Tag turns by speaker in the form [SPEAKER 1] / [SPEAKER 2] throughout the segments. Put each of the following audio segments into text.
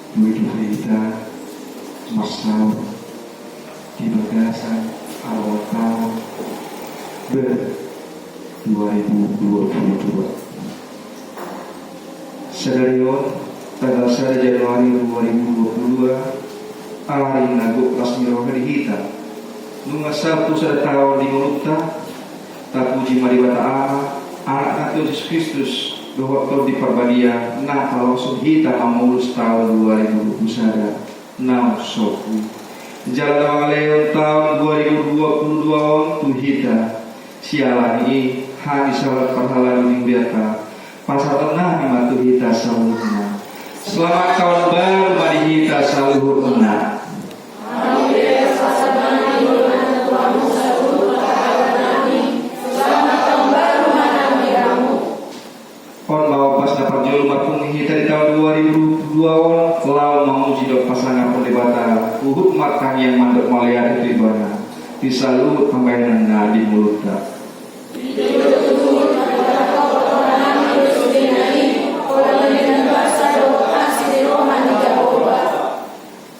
[SPEAKER 1] Hidup kita masal di bagasan awal tahun 2022. Sedarion tanggal 1 Januari 2022 hari nagu lasmi rohani kita nunga Sabtu sada tahun di mulutta tak puji mari bata anak Yesus Kristus bahwa di perbadia na kalau kita mamulus tahun 2021 na sofu jalan leon tahun 2022 tu hita sialani hari salat perhalan biata pasal tenang matu hita saluhna. Selamat tahun baru mari hita saluhna. Kita di tahun 2002 kalau memuji dok pasangan pendebatan uhuk makan yang mandok melihat itu ibana bisa lu tambahkan di mulut tak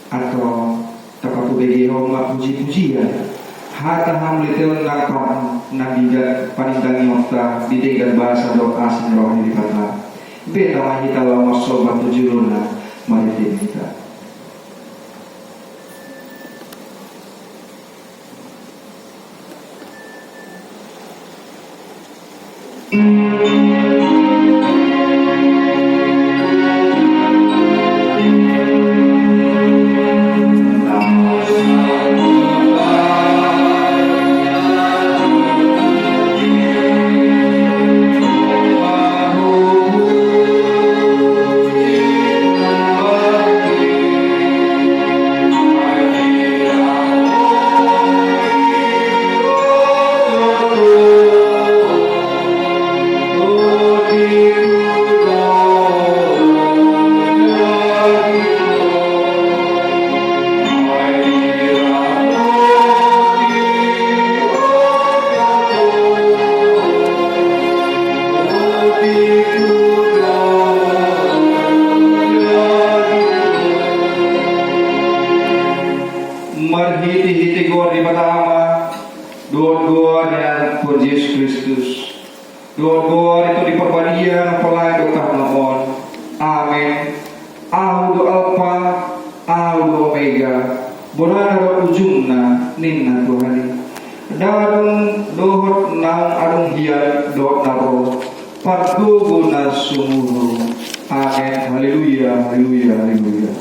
[SPEAKER 1] atau tepat bagi homa puji-pujian hata hamlitel nakam nabiga panintangi wakta di dengan bahasa doa asing rohani di kata beta mahita lama sobat tujuluna maritim kita. Marhiti-hiti gor di pertama doa-doa dengan Tuhan Yesus Kristus doa-doa itu di perbadian pelai dokah naon amin Aldo Alpha Aldo Omega bonana ujungna ninna Tuhani darung dohot nang arung hiat doa naro pardu guna sumuhu amin haleluya haleluya haleluya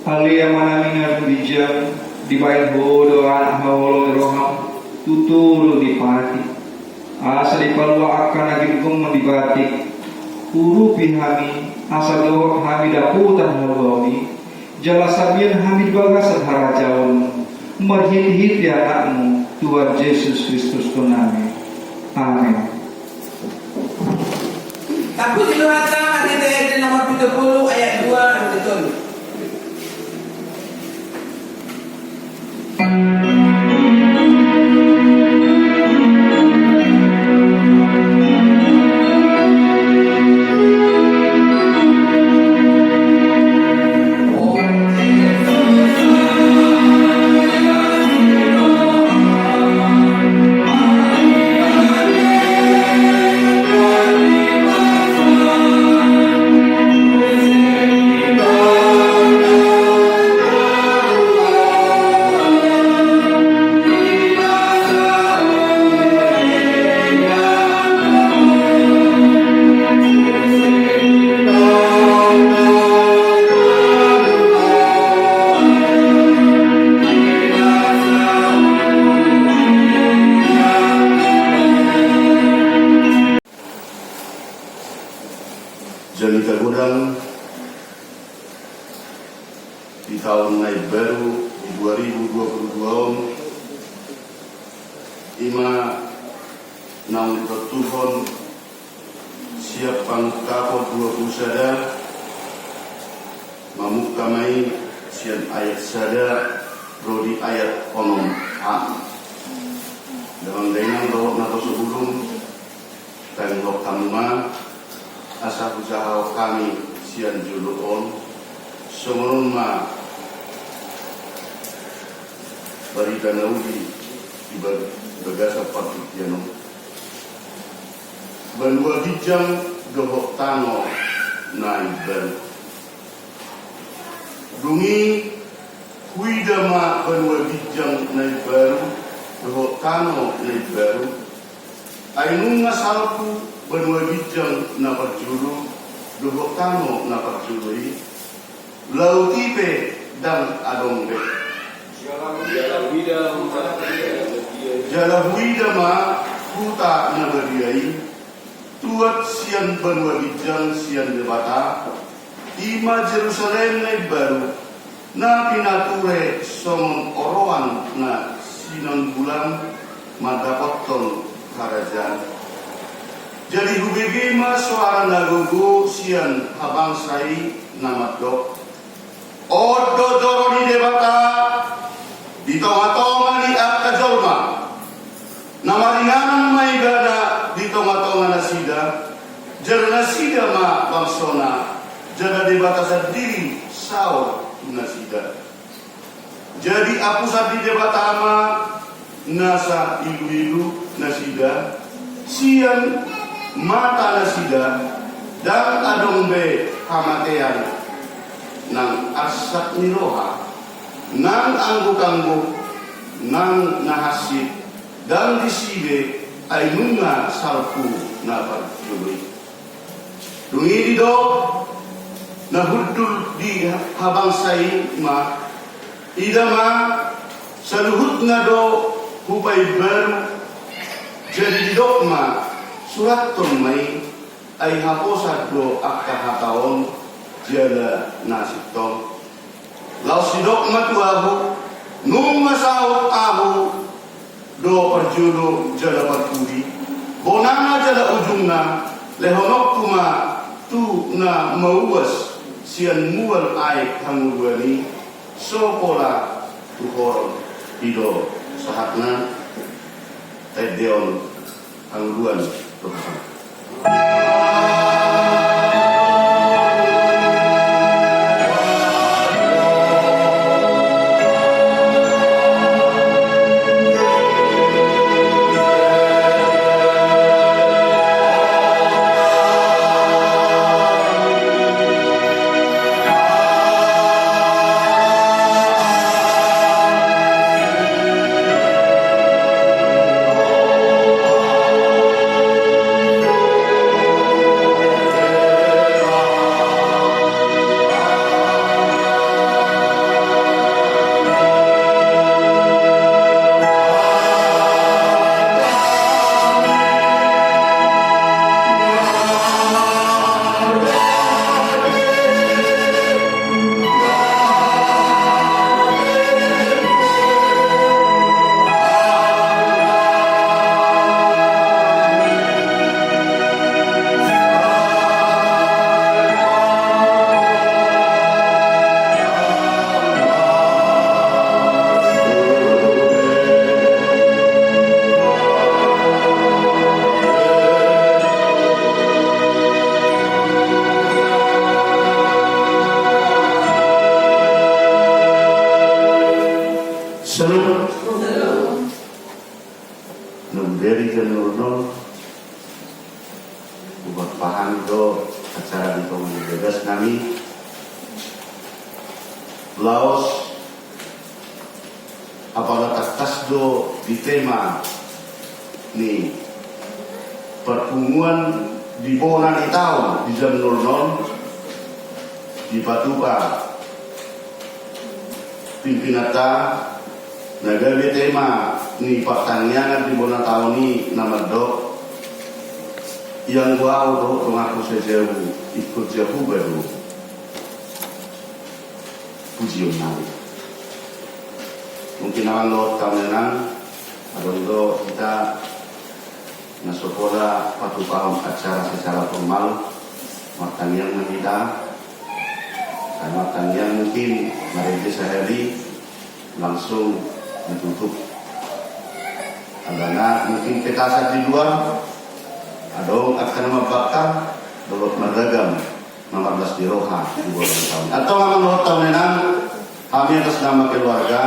[SPEAKER 1] Alia manamina bijam di baik bodoh anak hawalo roham tuturu di pati asa di palwa akan lagi hukum mendibatik huru pihami asa doh hami daputan halwami jalasabian hamid bagas hara jaun merhit-hit di anakmu Tuhan Yesus Kristus tunami amin.
[SPEAKER 2] Tapi silakan ayat nomor 70 ayat 2 betul.
[SPEAKER 3] Jalita gudang di tahun naik baru di 2022 ima naung Tuhan siap pangkapot dua pusada mamuk kamai sian ayat sada rodi ayat konom dalam dainang dohok nato sebelum tanggung kamma asa usaha kami sian juluon semenun ma bari kanaudi di bagasa partikiano banua dijang dohok tano naibel dungi kuidama banua dijang naibel dohok tano naibel ainung ngasalku banua dijang na parjulu dohok tano na parjului lautipe dan adongbe jala huida ma huta na badiai tuat sian banua dijang sian debata ima Jerusalem na baru na pinature somon oroan na sinan bulan madapoton kerajaan jadi hubege ma suara nagogo sian habang sai namadok odo doroni debata di tonga-tonga ni akajolma namaringan may gana di tonga-tonga na sida jara na sida ma bangsona jara debata sa diri sao na sida jadi aku sa di debata ma nasa ilu-ilu na sida sian mata na sida dan adong be kamatean nang asak niroha nang angguk-angguk nang nahasid dan disibe ay nunga salpu na parjului dungi dido na hudul di habang say ma idama saluhut nga do hupay baru jadi didok ma surat may ay haposad do akahataon jala nasitong lau sidok matuahu nung masawat ahu do parjulu jala parkudi bonana jala ujungna lehonok tuma tu na mauwas sian mual ay hangudwani sokola tuhoron ido sahatna tedeon hangudwan Tuhan. Dari Janurno buat paham do acara di Komunitas Bebas kami Laos apabila tas do di tema ni perpunguan di Bona di tahun di Janurno di Patupa pimpinata nagawe tema ni pertanyaan di Bona tahun ni nama dok yang wow do mengaku sejauh ikut jauh baru pujian nabi mungkin awal lo kamenan atau lo kita patu paham acara secara formal matang yang kita matang yang mungkin mari sehari langsung ditutup karena mungkin petasan di luar adong akan membakar dolot meragam 16 di roha di bulan tahun atau memang tahun enam kami atas nama keluarga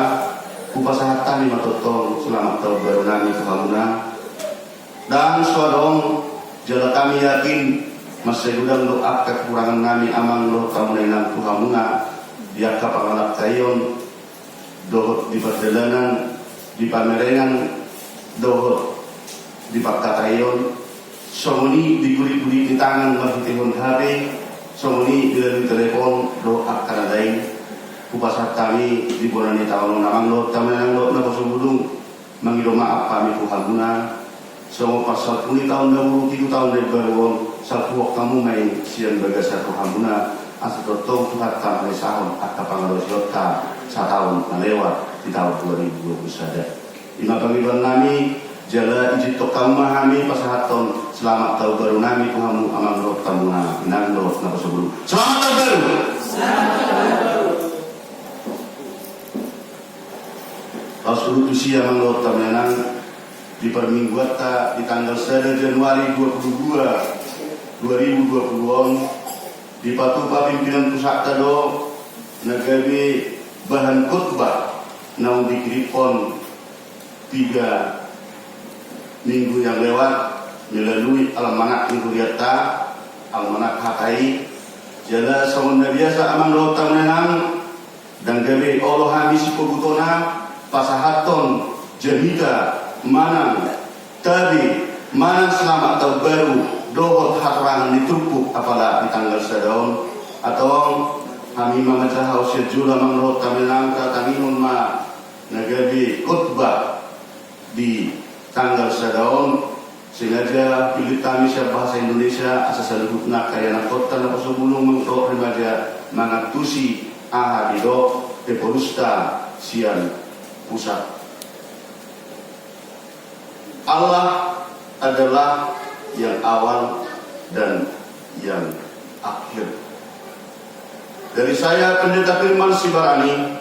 [SPEAKER 3] upasahatan lima totong selamat tahun baru nami kehamuna dan suadong jala kami yakin masih udang doa kekurangan nami amang lo tahun enam kehamuna dia kapangalap kayon dohot di perjalanan di pamerengan dohot di pakatayon somoni diguri-guri di tangan mahitihon HP somoni di telepon doa kanadain upasat kami di bulan tahun namang lo taman lo na posubulung mangido maaf kami kuhaguna so pasal puni tahun 23 tahun dari baru salpuok kamu main siang bagasa kuhaguna asatotong tuhat kami sahon akka pangalosiota sa tahun melewat di tahun 2020 saja lima panggilan nami jala ijit to kamu mahami pasahaton selamat tahun baru nami kuhamu amang lo tamuna inang lo na posubulung selamat tahun baru. Ausulutu siya mga tamenang di permingguan di tanggal 1 Januari 2020 di patupa pimpinan pusat tado nagabi bahan khutbah naung dikiripon 3 minggu yang lewat melalui almanak Nihuriata almanak Hakai jala samunna biasa amang lo tamenang dan gabi Allah hamisi pebutona pasahaton jahita manang tadi manang selamat tahun baru dohot hatarangan ditrupuk apalah di tanggal sedon atau kami membaca hausia jula mengrot kami langka tanginun ma nagabi khutbah di tanggal sedon sengaja pilih kami siap bahasa Indonesia asal salutna kaya nakota na pasubulong mengrot remaja mangatusi ahadido tepolusta sian pusat. Allah adalah yang awal dan yang akhir. Dari saya Pendeta Firman Sibarani,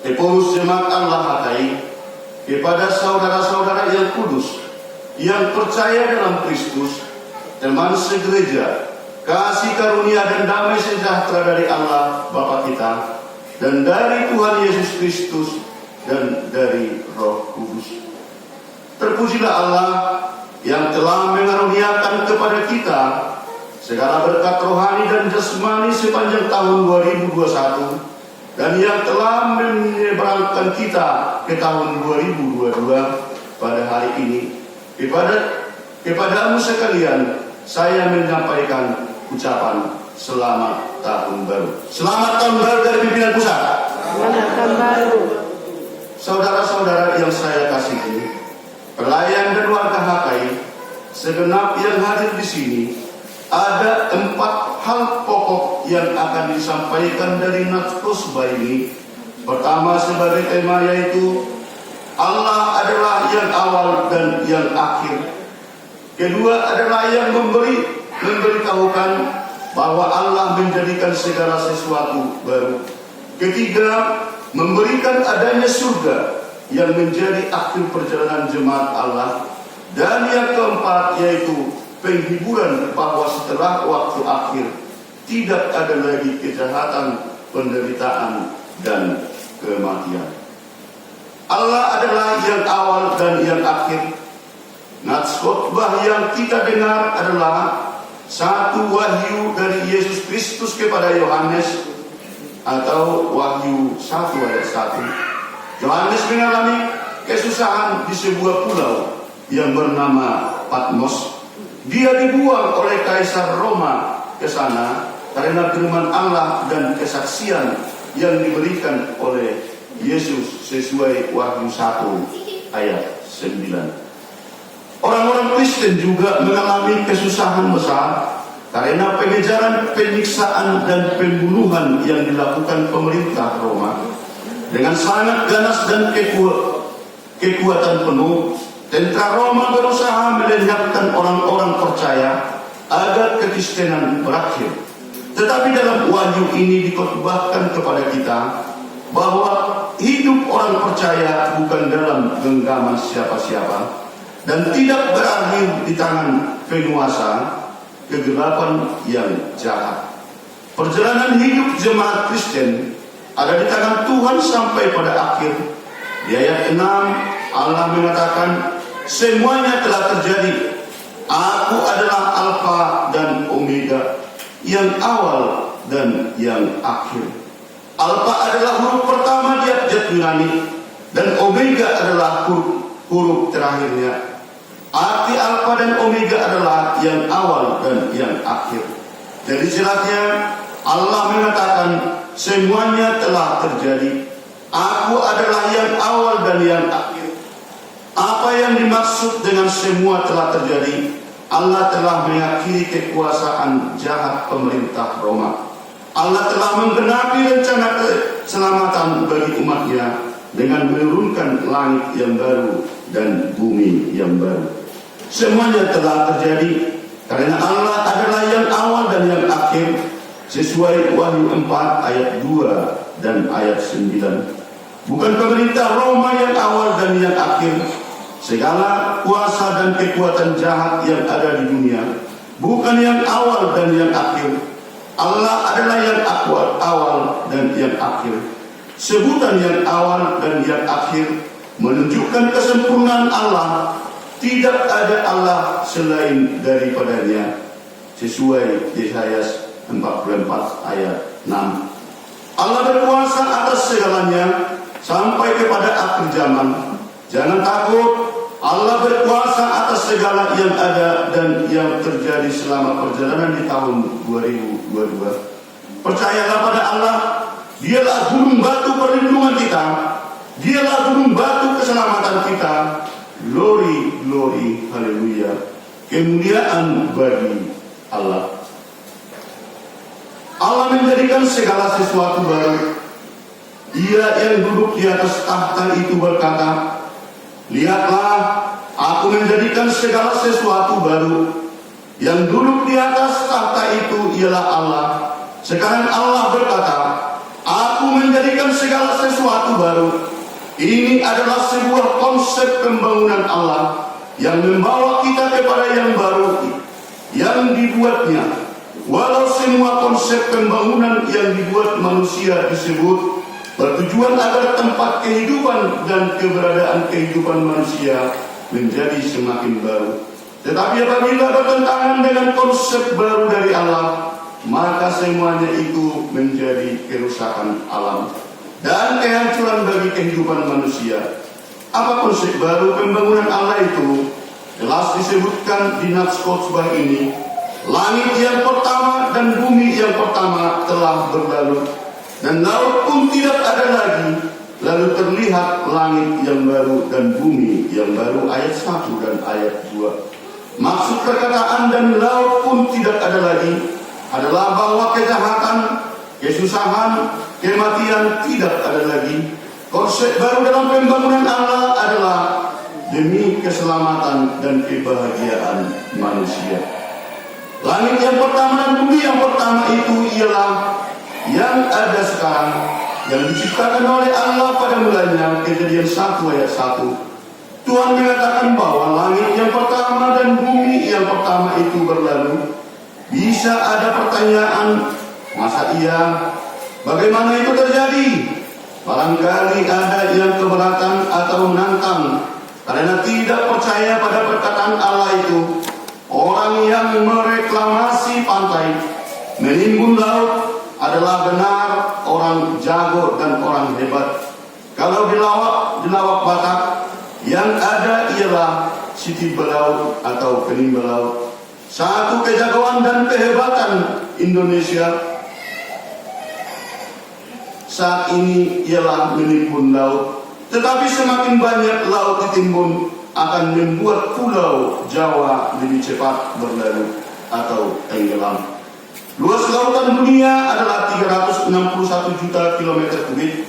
[SPEAKER 3] pengurus jemaat Allah Hakai, kepada saudara-saudara yang kudus, yang percaya dalam Kristus, teman segereja, kasih karunia dan damai sejahtera dari Allah Bapa kita dan dari Tuhan Yesus Kristus dan dari Roh Kudus. Terpujilah Allah yang telah mengaruniakan kepada kita segala berkat rohani dan jasmani sepanjang tahun 2021 dan yang telah menyeberangkan kita ke tahun 2022 pada hari ini. Kepadamu sekalian saya menyampaikan ucapan selamat tahun baru. Selamat tahun baru dari pimpinan pusat.
[SPEAKER 4] Selamat tahun baru.
[SPEAKER 3] Saudara-saudara yang saya kasihi, pelayan dan warga Hakai, segenap yang hadir di sini, ada 4 hal pokok yang akan disampaikan dari Natskhutbah ini. Pertama sebagai tema yaitu Allah adalah yang awal dan yang akhir. Kedua adalah yang memberitahukan bahwa Allah menjadikan segala sesuatu baru. Ketiga, memberikan adanya surga yang menjadi akhir perjalanan jemaat Allah. Dan yang keempat yaitu penghiburan bahwa setelah waktu akhir tidak ada lagi kejahatan, penderitaan, dan kematian. Allah adalah yang awal dan yang akhir. Natskhutbah yang kita dengar adalah satu wahyu dari Yesus Kristus kepada Yohanes atau Wahyu 1 ayat 1. Yohanes mengalami kesusahan di sebuah pulau yang bernama Patmos. Dia dibuang oleh Kaisar Roma ke sana karena firman Allah dan kesaksian yang diberikan oleh Yesus sesuai Wahyu 1 ayat 9. Orang-orang Kristen juga mengalami kesusahan besar karena pengejaran, penyiksaan, dan pembunuhan yang dilakukan pemerintah Roma. Dengan sangat ganas dan kekuatan penuh, Tentara Roma berusaha melenyapkan orang-orang percaya agar kekristenan berakhir. Tetapi dalam Wahyu ini dikotbahkan kepada kita bahwa hidup orang percaya bukan dalam genggaman siapa-siapa dan tidak berakhir di tangan penguasa kegelapan yang jahat. Perjalanan hidup jemaat Kristen ada di tangan Tuhan sampai pada akhir. Di ayat 6 Allah mengatakan, semuanya telah terjadi. Aku adalah Alfa dan Omega, yang awal dan yang akhir. Alfa adalah huruf pertama di abjad Yunani, dan Omega adalah huruf terakhirnya. Arti Alfa dan Omega adalah yang awal dan yang akhir. Jadi jelasnya Allah mengatakan semuanya telah terjadi. Aku adalah yang awal dan yang akhir. Apa yang dimaksud dengan semua telah terjadi? Allah telah mengakhiri kekuasaan jahat pemerintah Roma. Allah telah menggenapi rencana keselamatan bagi umatnya dengan menurunkan langit yang baru dan bumi yang baru. Semuanya telah terjadi karena Allah adalah yang awal dan yang akhir, sesuai Wahyu 4 ayat 2 dan ayat 9. Bukan pemerintah Roma yang awal dan yang akhir. Segala kuasa dan kekuatan jahat yang ada di dunia bukan yang awal dan yang akhir. Allah adalah yang awal dan yang akhir. Sebutan yang awal dan yang akhir menunjukkan kesempurnaan Allah. Tidak ada Allah selain daripadanya, sesuai Yesaya 44 ayat 6. Allah berkuasa atas segalanya sampai kepada akhir zaman. Jangan takut, Allah berkuasa atas segala yang ada dan yang terjadi selama perjalanan di tahun 2022. Percayalah pada Allah, Dialah gunung batu perlindungan kita, Dialah gunung batu keselamatan kita. Glory, glory, haleluya. Kemuliaan bagi Allah. Allah menjadikan segala sesuatu baru. Dia yang duduk di atas tahta itu berkata, lihatlah, aku menjadikan segala sesuatu baru. Yang duduk di atas tahta itu ialah Allah. Sekarang Allah berkata, aku menjadikan segala sesuatu baru. Ini adalah sebuah konsep pembangunan Allah yang membawa kita kepada yang baru yang dibuatnya. Walau semua konsep pembangunan yang dibuat manusia disebut bertujuan agar tempat kehidupan dan keberadaan kehidupan manusia menjadi semakin baru. Tetapi apabila bertentangan dengan konsep baru dari Allah, maka semuanya itu menjadi kerusakan alam dan kehancuran bagi kehidupan manusia. Apa konsep baru pembangunan Allah itu? Jelas disebutkan di nats khotbah ini. Langit yang pertama dan bumi yang pertama telah berlalu, dan laut pun tidak ada lagi. Lalu terlihat langit yang baru dan bumi yang baru. Ayat 1 dan ayat 2. Maksud perkataan dan laut pun tidak ada lagi adalah bahwa kejahatan, kesusahan, kematian tidak ada lagi. Konsep baru dalam pembangunan Allah adalah demi keselamatan dan kebahagiaan manusia. Langit yang pertama dan bumi yang pertama itu ialah yang ada sekarang, yang diciptakan oleh Allah pada mulanya. Kejadian 1 ayat 1. Tuhan mengatakan bahwa langit yang pertama dan bumi yang pertama itu berlalu. Bisa ada pertanyaan, masa iya? Bagaimana itu terjadi? Barangkali ada yang keberatan atau menantang karena tidak percaya pada perkataan Allah itu. Orang yang mereklamasi pantai, menimbun laut adalah benar orang jago dan orang hebat. Kalau di lawak Batak, yang ada ialah siti belaut atau kening belaut. Satu kejagoan dan kehebatan Indonesia saat ini ialah menimbun laut. Tetapi semakin banyak laut ditimbun akan membuat pulau Jawa lebih cepat berlalu atau tenggelam. Luas lautan dunia adalah 361 juta kilometer kubik.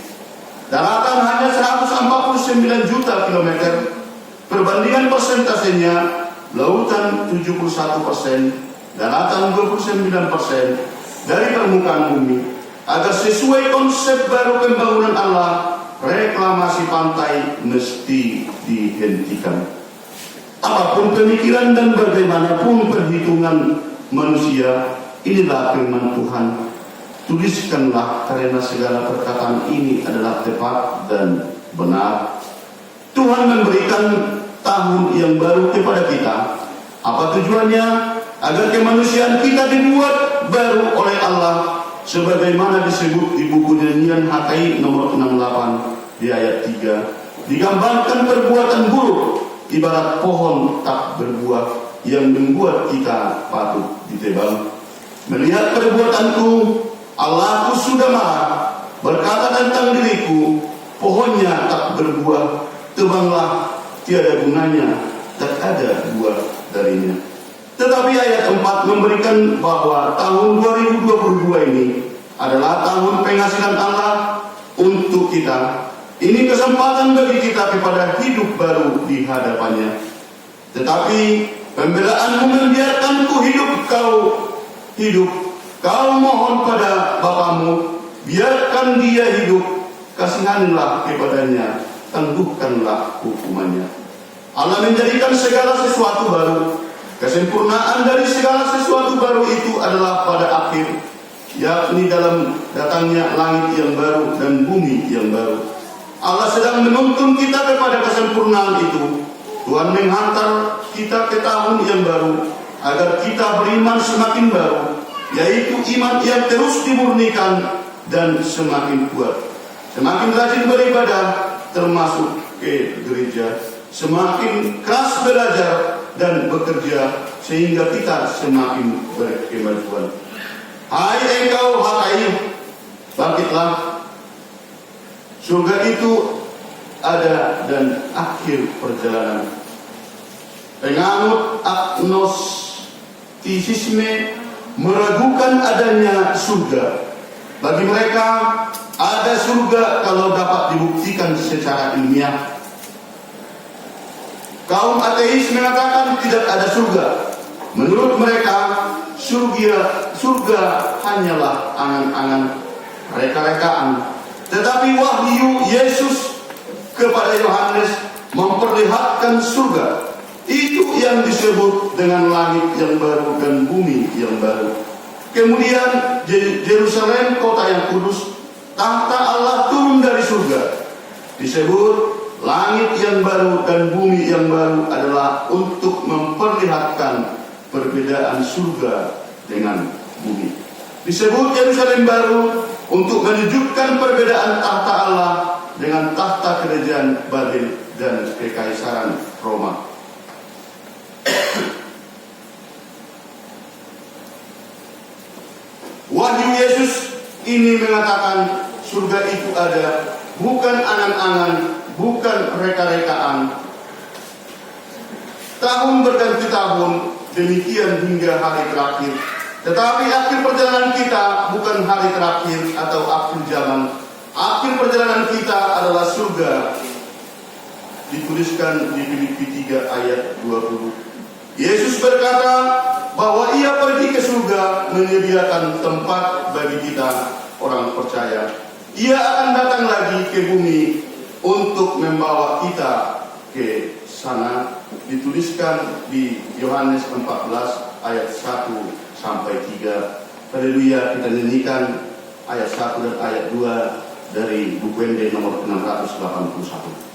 [SPEAKER 3] Daratan hanya 149 juta kilometer. Perbandingan persentasenya, lautan 71%, daratan 29% dari permukaan bumi, agar sesuai konsep baru pembangunan Allah, reklamasi pantai mesti dihentikan. Apapun pemikiran dan bagaimanapun perhitungan manusia, inilah firman Tuhan. Tuliskanlah, karena segala perkataan ini adalah tepat dan benar. Tuhan memberikan tahun yang baru kepada kita. Apa tujuannya? Agar kemanusiaan kita dibuat baru oleh Allah, sebagaimana disebut di buku Nyanyian HKI nomor 68 di ayat 3. Digambarkan perbuatan buruk ibarat pohon tak berbuah yang membuat kita patut ditebang. Melihat perbuatanku, Allahku sudah marah, berkata tentang diriku, pohonnya tak berbuah, tebanglah, tiada gunanya, tak ada buah darinya. Tetapi ayat 4 memberikan bahwa tahun 2022 ini adalah tahun penghasilan Allah untuk kita. Ini kesempatan bagi kita kepada hidup baru di hadapannya. Tetapi pembelaanmu membiarkanku hidup, kau mohon pada Bapamu, biarkan dia hidup, kasihanilah kepadanya, tangguhkanlah hukumannya. Allah menjadikan segala sesuatu baru. Kesempurnaan dari segala sesuatu baru itu adalah pada akhir, yakni dalam datangnya langit yang baru dan bumi yang baru. Allah sedang menuntun kita kepada kesempurnaan itu. Tuhan menghantar kita ke tahun yang baru agar kita beriman semakin baru, yaitu iman yang terus dimurnikan dan semakin kuat, semakin rajin beribadah termasuk ke gereja, semakin keras belajar dan bekerja sehingga kita semakin berkemajuan. Hai engkau HKI, bangkitlah. Surga itu ada dan akhir perjalanan. Penganut agnostisisme meragukan adanya surga. Bagi mereka ada surga kalau dapat dibuktikan secara ilmiah. Kaum ateis mengatakan tidak ada surga. Menurut mereka, surga hanyalah angan-angan, reka-rekaan. Tetapi wahyu Yesus kepada Yohanes memperlihatkan surga. Itu yang disebut dengan langit yang baru dan bumi yang baru. Kemudian Yerusalem, kota yang kudus, tahta Allah turun dari surga. Disebut langit yang baru dan bumi yang baru adalah untuk memperlihatkan perbedaan surga dengan bumi. Disebut Yerusalem baru untuk menunjukkan perbedaan tahta Allah dengan tahta kerajaan Babel dan kekaisaran Roma. Wahyu Yesus ini mengatakan surga itu ada, bukan angan-angan, bukan reka-rekaan. Tahun berganti tahun, demikian hingga hari terakhir. Tetapi akhir perjalanan kita bukan hari terakhir atau akhir zaman. Akhir perjalanan kita adalah surga. Dituliskan di Filipi 3 ayat 20. Yesus berkata bahwa ia pergi ke surga menyediakan tempat bagi kita orang percaya. Ia akan datang lagi ke bumi untuk membawa kita ke sana. Dituliskan di Yohanes 14 ayat 1 sampai 3. Haleluya, kita nyanyikan ayat 1 dan ayat 2 dari buku ND nomor 681.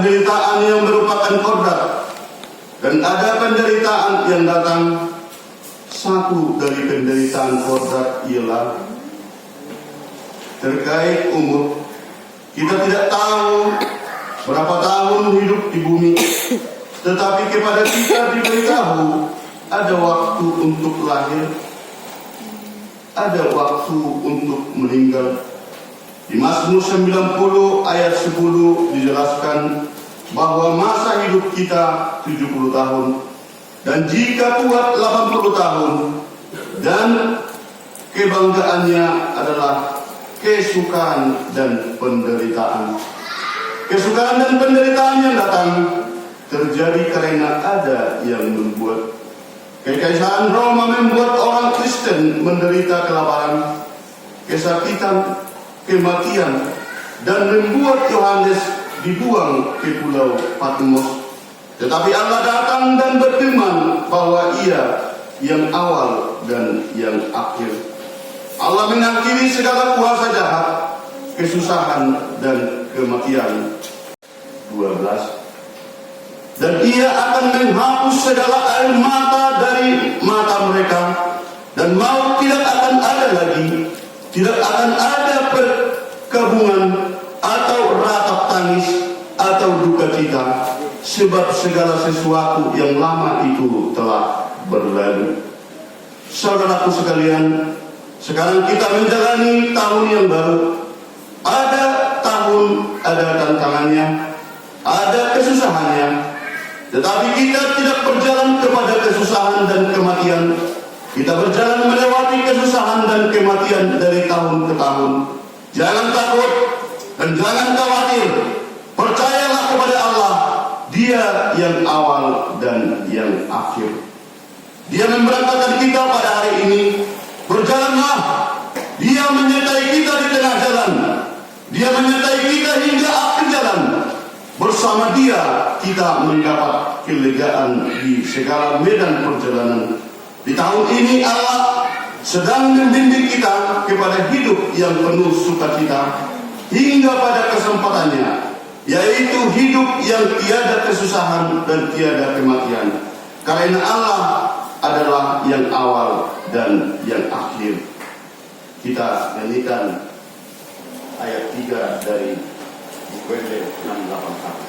[SPEAKER 3] penderitaan yang merupakan kodrat, dan ada penderitaan yang datang. Satu dari penderitaan kodrat ialah terkait umur. Kita tidak tahu berapa tahun hidup di bumi, tetapi kepada kita diberitahu ada waktu untuk lahir, ada waktu untuk meninggal. Di Mazmur 90 ayat 10 dijelaskan bahwa masa hidup kita 70 tahun. Dan jika kuat 80 tahun, dan kebanggaannya adalah kesukaan dan penderitaan. Kesukaan dan penderitaan yang datang terjadi karena ada yang membuat. Kekaisaran Roma membuat orang Kristen menderita kelaparan, kesakitan, kematian, dan membuat Yohanes dibuang ke pulau Patmos. Tetapi Allah datang dan berfirman bahwa Ia yang awal dan yang akhir. Allah mengakhiri segala kuasa jahat, kesusahan, dan kematian. 12. Dan Ia akan menghapus segala air mata dari mata mereka, dan maut tidak akan ada lagi, tidak akan ada perkabungan atau ratap tangis atau duka cita, sebab segala sesuatu yang lama itu telah berlalu. Saudaraku sekalian, sekarang kita menjalani tahun yang baru. Ada tahun, ada tantangannya, ada kesusahannya. Tetapi kita tidak berjalan kepada kesusahan dan kematian. Kita berjalan melewati kesusahan dan kematian dari tahun ke tahun. Jangan takut dan jangan khawatir. Percayalah kepada Allah. Dia yang awal dan yang akhir. Dia memberangkatkan kita pada hari ini. Berjalanlah. Dia menyertai kita di tengah jalan. Dia menyertai kita hingga akhir jalan. Bersama Dia kita mendapat kelegaan di segala medan perjalanan. Di tahun ini Allah sedang membimbing kita kepada hidup yang penuh sukacita hingga pada kesempatannya, yaitu hidup yang tiada kesusahan dan tiada kematian. Karena Allah adalah yang awal dan yang akhir. Kita nyanyikan ayat 3 dari Ukulele
[SPEAKER 5] 688.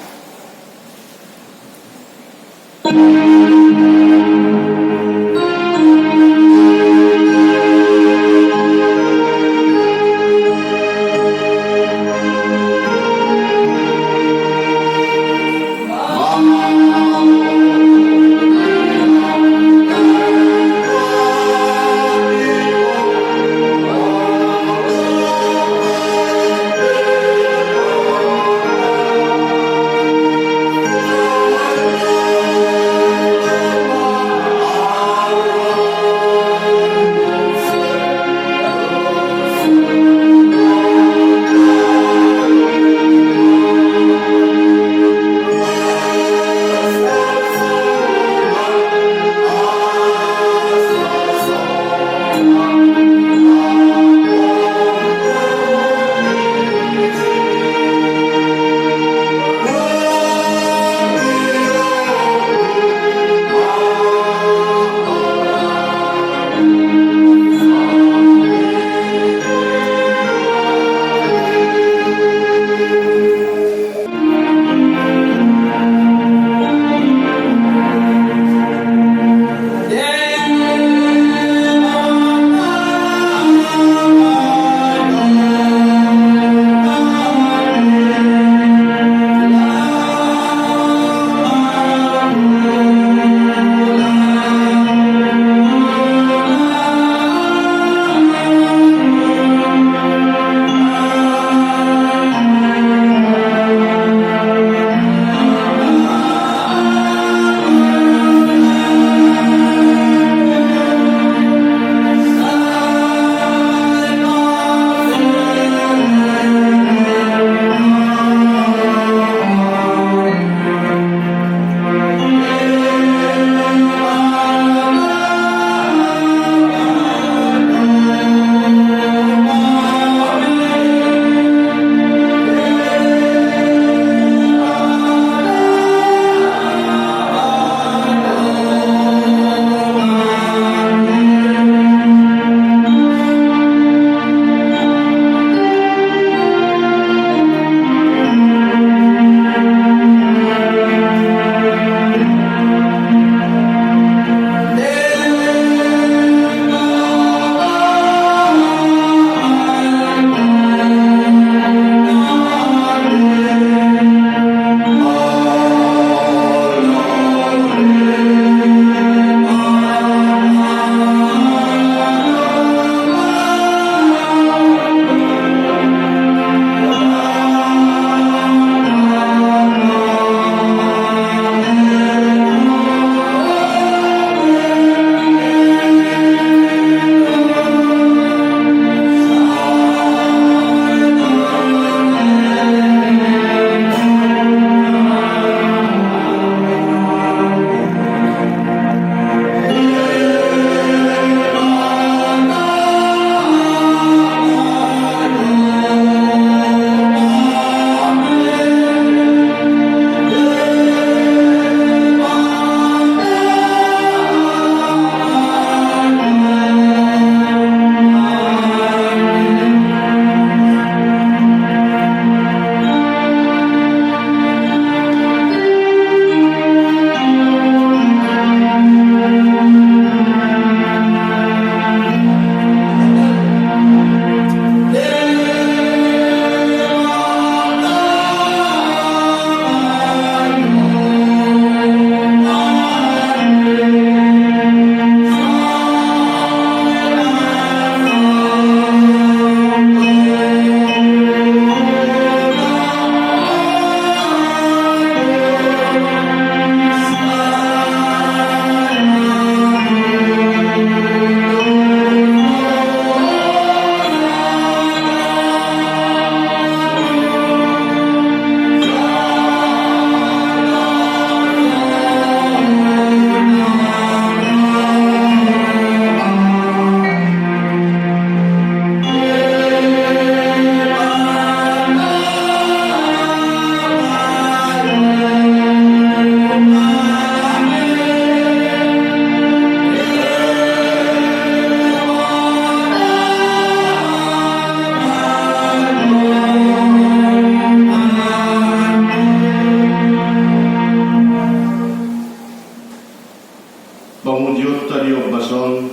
[SPEAKER 3] mujiot tadi obason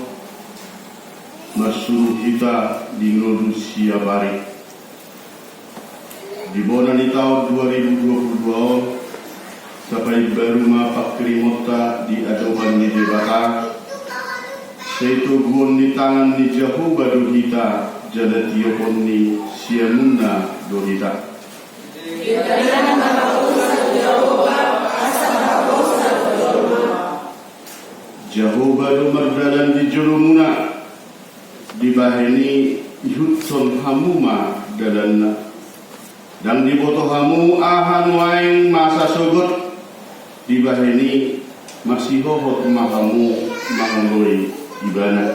[SPEAKER 3] masuruh kita di Indonesia Bari. Di bulan di tahun 2022 sampai baru mapak kerimota di adoban di debata seitu gun di tangan di jauh badu kita jala tiopon ni siamuna dohita jauh badu merdalan di jurumuna di baheni yutson hamuma dalanna dan di boto hamu ahan waing masa sugut di baheni masih hohot mahamu mangoloi ibana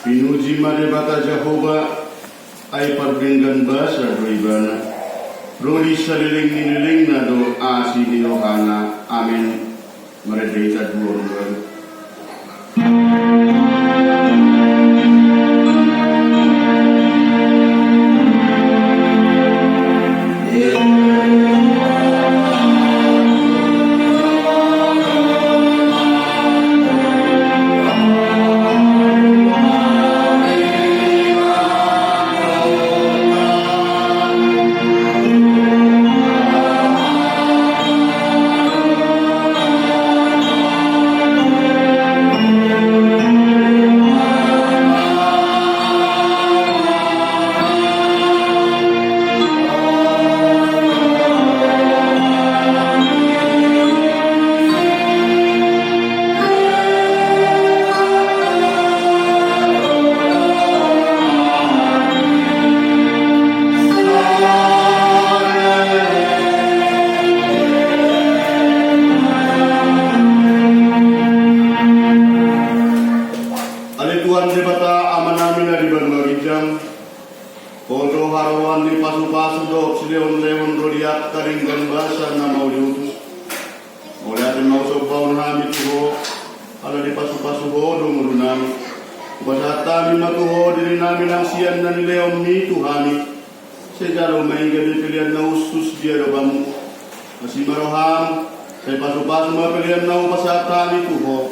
[SPEAKER 3] Pinuji madebata Jehovah ay parbinggan basa do ibana roli saliling nililing na do asi ni Yohana amin meredita dua orang. Kodo harawan ni pasu-pasu do sileon-leon rodiak karinggan basa na mau diutus. Oleh atin mau sobaun hami tuho, ala di pasu-pasu ho do mulu nami. Basa tami matuho diri nami nang sian na nileon mi tuhami. Sejalo maingga di pilihan na usus dia do bamu. Masih maroham, say pasu-pasu mapilihan na upasa tami tuho.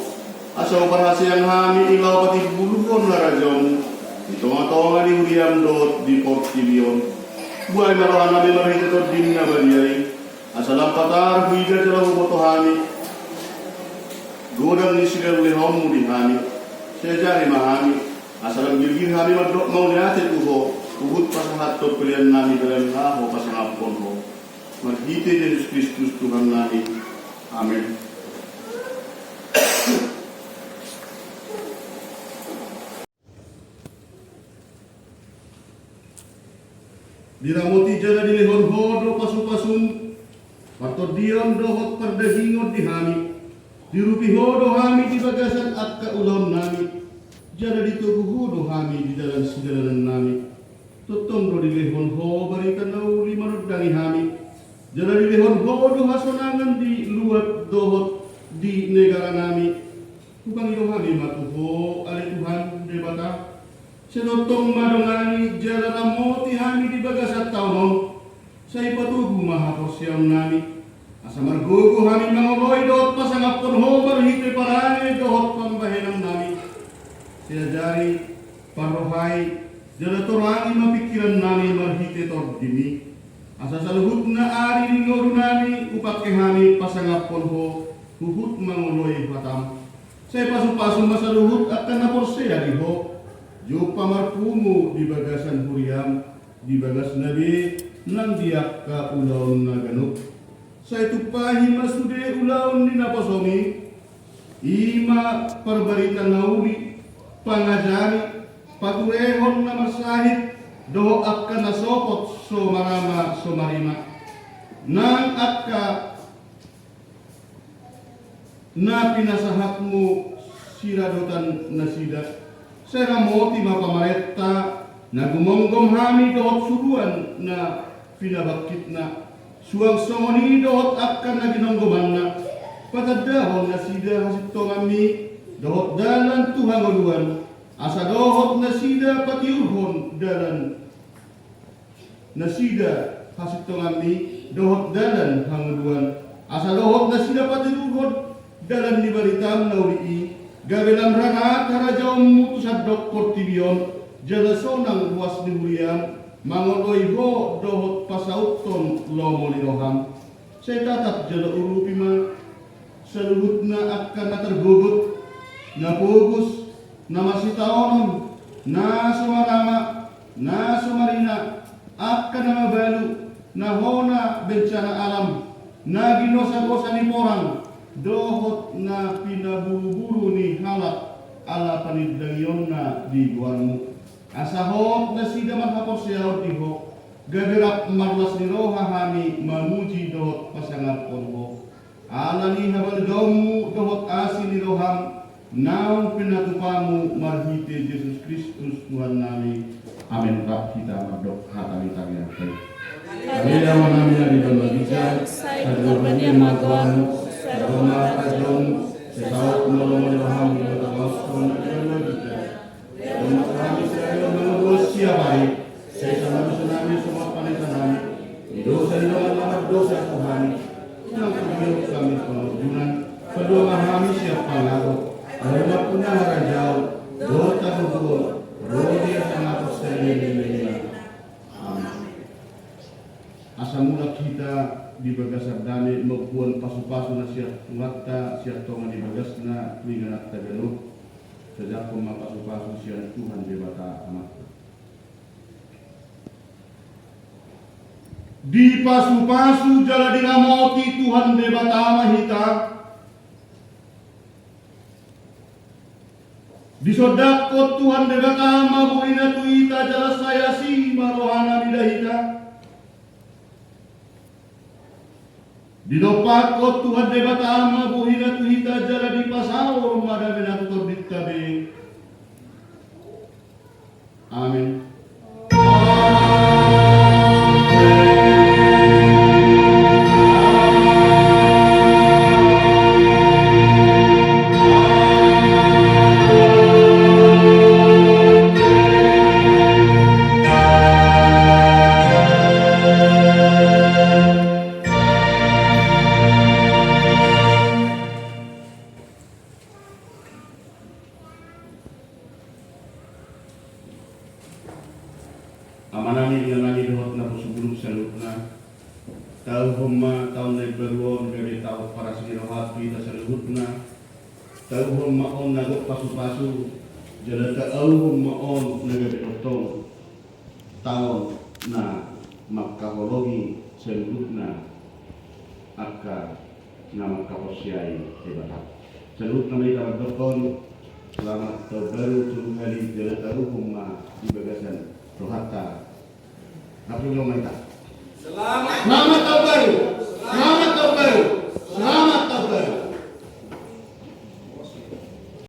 [SPEAKER 3] Asaw parhasiang hami ilaw pati buluhon na rajamu. Ito nga tawa ni William Dot di Port Kilion. Buhay marohan namin marahit ito din na baliyay. Asalang patar, huiga jala hubotohani. Godang ni sigal lihom mo di hani. Siya jari mahani. Asalang gilgil hami magdok mau ni ate tuho. Uhud pa sa hatod pilihan namin dalam laho pa sa ngapon ho. Maghiti Yesus Kristus Tuhan namin. Amen. Diramoti jala dilihon hodo pasu-pasun Marto dion dohot perdahingod di hami Dirupi hodo hami di bagasan at kaulon nami Jala ditubuh hodo hami di dalam segalanan nami Tutong do dilihon ho barikan nau lima dangi hami Jala dilihon hodo hasonangan di luat dohot di negara nami Bukang iyo hami matuho ali Tuhan debata Senotong madongani jala ramoti hami di bagasat taunon sa ipatugu mahapos siyam nami asa margugo hami mangoloy doot pasangapon ho marhiti parani doot pambahenang nami siya jari parohay jala torangi mapikiran nami marhiti tod dimi asa saluhut na ari ningoru nami upake hami pasangapon ho huhut mangoloy patam sa ipasu-pasu masaluhut akan naporseya di ho Ju pamarpumu di bagasan huriam di bagas nabi nang diak ka ulaun na ganuk. Sa itu pahi masude ulaun ni napasomi ima perbarita nauli pangajari paturehon na masahit doho akka nasopot so marama so marima nang akka na pinasahatmu siradotan nasida Sera moti mapamareta
[SPEAKER 5] Nagumonggom hami dohot suruan na pinabakit na suang songoni dohot akan na ginonggoman na patadahon na sida hasito kami dohot dalan Tuhan uluan asa dohot na sida patiurhon dalan na sida hasito kami dohot dalan hanguluan asa dohot na sida patiurhon dalan ni baritam na uli gabelam rangat harajaw mutusadok portibion jala sonang ruas ni Hurian mangoloy ho dohot pasauton lomo ni roham saya tatap jala urupi ma seluhut na akan na tergugut na pugus na masitaonon na sumarama na sumarina akan na mabalu na hona bencana alam na ginosa-gosa ni porang dohot na pinaburu-buru ni halak ala panidangyon na di buanmu asahot na sida maghapos siya tiho gagerap marlas ni roha hami mamuji dohot pasangat ponho ala ni habal gawmu dohot asin ni roham naung pinatupamu marhite Yesus Kristus Tuhan nami amin rap kita mardok hatami tami akhir kami dalam namanya di dalam bijak kadorbannya magwamu Roma kajon setaut menolong roham di dalam sekolah dalam bijak Roma kami saya menurut siapa saya sama tsunami semua panen tsunami dosa di dalam lamar dosa Tuhan yang kedua kami pengujunan kedua kami siap pengaruh Roma punah rajau dota hubung rodi sangat sering asa mula kita di bagasar dami maupun pasu-pasu na siya ngata siya tonga di bagas na linganak tagalo sejak pema pasu-pasu siya Tuhan debata amat di pasu-pasu jala dinamoti Tuhan debata mahita di sodakot Tuhan debata mabuina tuita jala saya si marohana bidahita di dopat ko Tuhan debata ama buhina tuhita jala di pasao rumada benatur ditabe amin amanami nganani dohot na pusubuluk salutna tau homma tau na beruon gabe tau para sinirohat kita salutna tau homma on nago pasu-pasu jala tau homma on nagabe totong tau na makahologi salutna akka na makaposiai hebat salutna may tawag selamat tahun baru tujuh hari jala tau homma di bagasan rohata apa yang mereka? Selamat tahun baru. Selamat tahun baru.